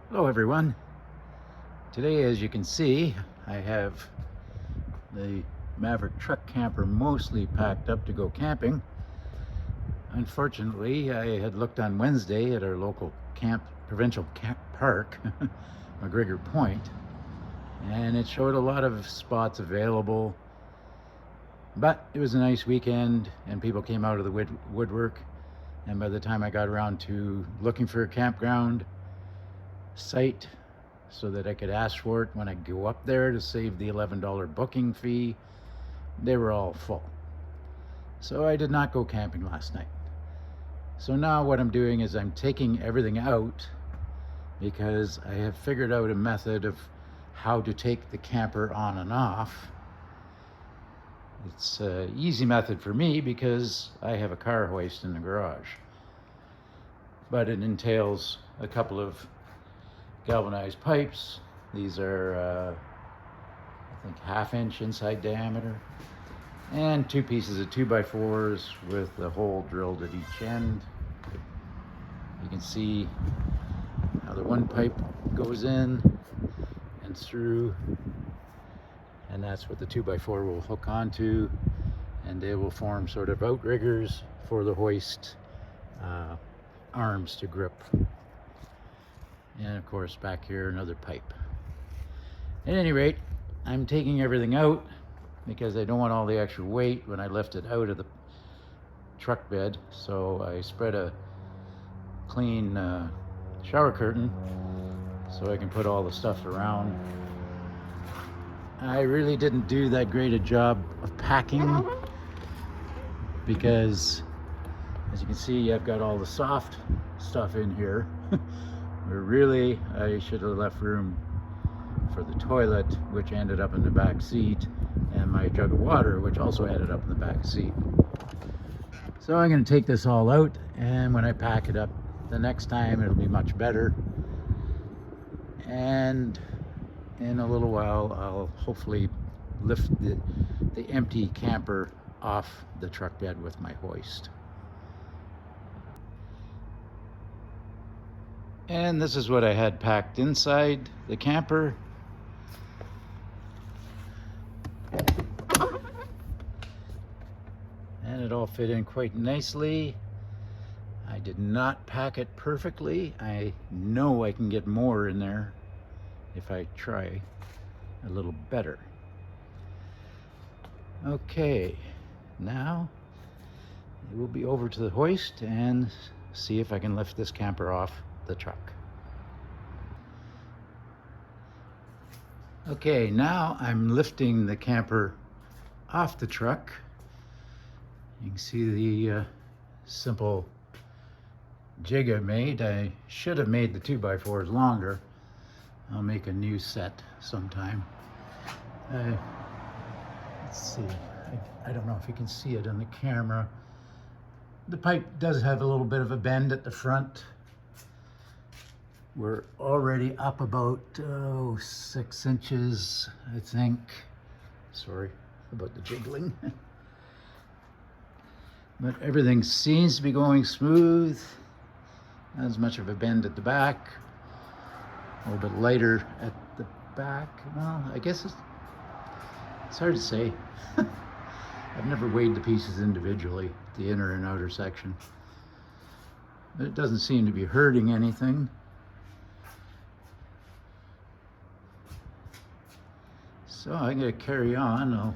Hello everyone. Today, as you can see, I have the Maverick Truck camper mostly packed up to go camping. Unfortunately, I had looked on Wednesday at our local provincial camp park, McGregor Point, and it showed a lot of spots available. But it was a nice weekend and people came out of the woodwork, and by the time I got around to looking for a campground site so that I could ask for it when I go up there to save the $11 booking fee, they were all full. So I did not go camping last night. So now what I'm doing is I'm taking everything out because I have figured out a method of how to take the camper on and off. It's an easy method for me because I have a car hoist in the garage. But it entails a couple of galvanized pipes. These are I think 1/2 inch inside diameter, and 2 pieces of 2x4s with a hole drilled at each end. You can see how the one pipe goes in and through, and that's what the 2x4 will hook onto, and they will form sort of outriggers for the hoist arms to grip. And of course back here another pipe. At any rate, I'm taking everything out because I don't want all the extra weight when I lift it out of the truck bed. So I spread a clean shower curtain so I can put all the stuff around. I really didn't do that great a job of packing because, as you can see, I've got all the soft stuff in here. Where really I should have left room for the toilet, which ended up in the back seat, and my jug of water, which also ended up in the back seat. So I'm going to take this all out, and when I pack it up the next time, it'll be much better. And in a little while, I'll hopefully lift the empty camper off the truck bed with my hoist. And this is what I had packed inside the camper. And it all fit in quite nicely. I did not pack it perfectly. I know I can get more in there if I try a little better. Okay, now we will be over to the hoist and see if I can lift this camper off the truck. Okay, now I'm lifting the camper off the truck. You can see the simple jig I made. I should have made the 2x4s longer. I'll make a new set sometime. Let's see, I don't know if you can see it on the camera. The pipe does have a little bit of a bend at the front. We're already up about 6 inches, I think. Sorry about the jiggling. But everything seems to be going smooth. Not as much of a bend at the back. A little bit lighter at the back. Well, I guess it's hard to say. I've never weighed the pieces individually, the inner and outer section. But it doesn't seem to be hurting anything. So I'm going to carry on. I'll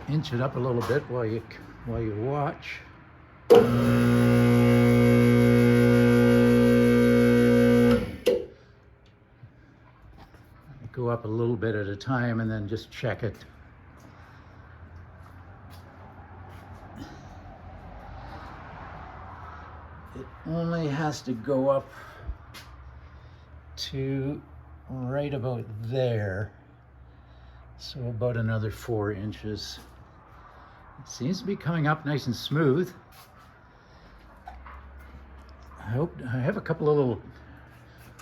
inch it up a little bit while you watch. Go up a little bit at a time and then just check it. It only has to go up to right about there, so about another 4 inches. It seems to be coming up nice and smooth. I have a couple of little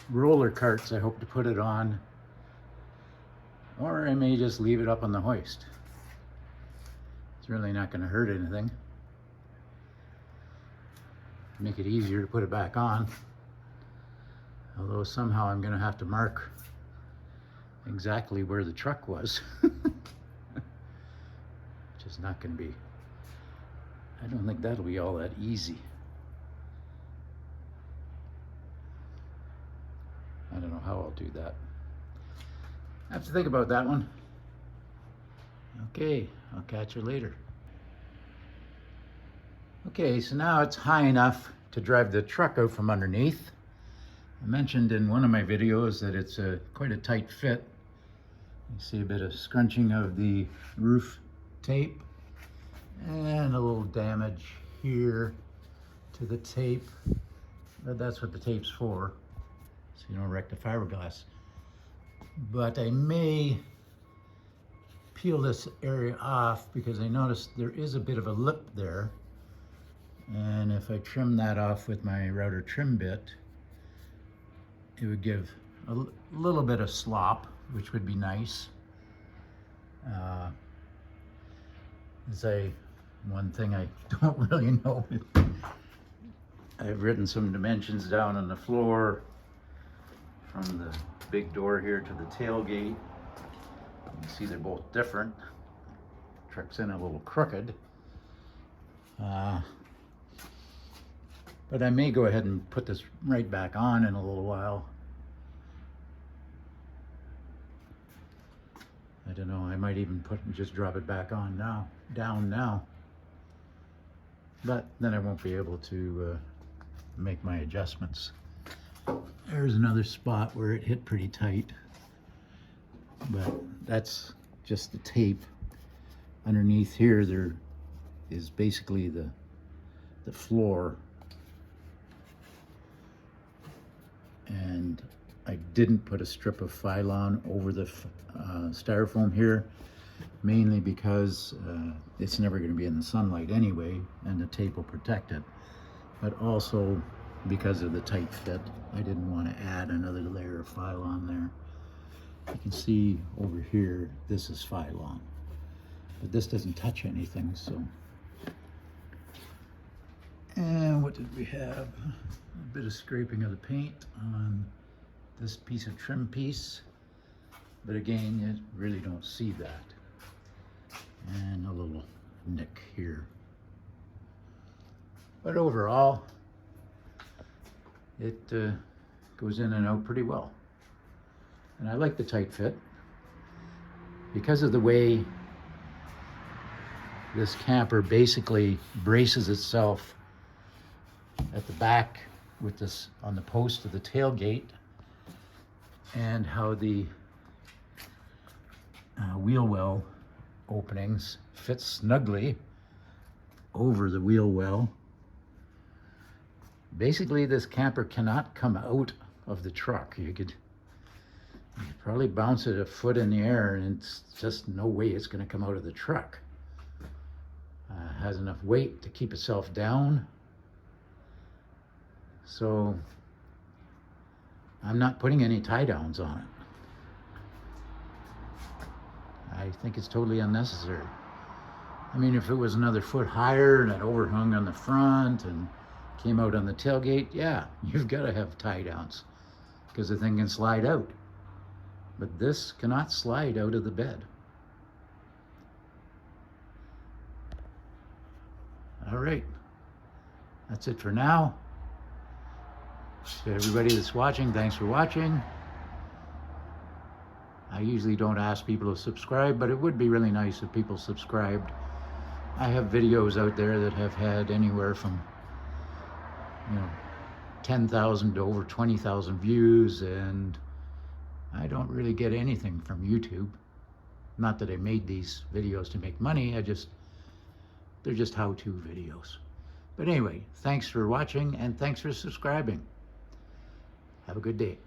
roller carts I hope to put it on, or I may just leave it up on the hoist. It's really not going to hurt anything. Make it easier to put it back on. Although somehow I'm gonna have to mark exactly where the truck was. Which is not gonna be, I don't think that'll be all that easy. I don't know how I'll do that. I have to think about that one. Okay, I'll catch you later. Okay, so now it's high enough to drive the truck out from underneath. I mentioned in one of my videos that it's quite a tight fit. You see a bit of scrunching of the roof tape and a little damage here to the tape. But that's what the tape's for, so you don't wreck the fiberglass. But I may peel this area off because I noticed there is a bit of a lip there. And if I trim that off with my router trim bit, it would give a little bit of slop, which would be nice. One thing I don't really know. I've written some dimensions down on the floor from the big door here to the tailgate. You can see they're both different. Truck's in a little crooked. But I may go ahead and put this right back on in a little while. I don't know, I might even just drop it back on now, down now. But then I won't be able to make my adjustments. There's another spot where it hit pretty tight. But that's just the tape. Underneath here, there is basically the floor. And I didn't put a strip of Phylon over the styrofoam here, mainly because it's never going to be in the sunlight anyway, and the tape will protect it. But also because of the tight fit, I didn't want to add another layer of Phylon there. You can see over here, this is Phylon, but this doesn't touch anything, so. And what did we have? A bit of scraping of the paint on this piece of trim piece, but again, you really don't see that. And a little nick here. But overall, it goes in and out pretty well. And I like the tight fit. Because of the way this camper basically braces itself at the back with this on the post of the tailgate, and how the wheel well openings fit snugly over the wheel well. Basically, this camper cannot come out of the truck. You could probably bounce it a foot in the air and it's just no way it's going to come out of the truck. Has enough weight to keep itself down. So I'm not putting any tie downs on it. I think it's totally unnecessary. I mean, if it was another foot higher and it overhung on the front and came out on the tailgate, yeah, you've got to have tie downs because the thing can slide out. But this cannot slide out of the bed. All right, that's it for now. To everybody that's watching, thanks for watching. I usually don't ask people to subscribe, but it would be really nice if people subscribed. I have videos out there that have had anywhere from 10,000 to over 20,000 views, and I don't really get anything from YouTube. Not that I made these videos to make money, they're just how-to videos. But anyway, thanks for watching and thanks for subscribing. Have a good day.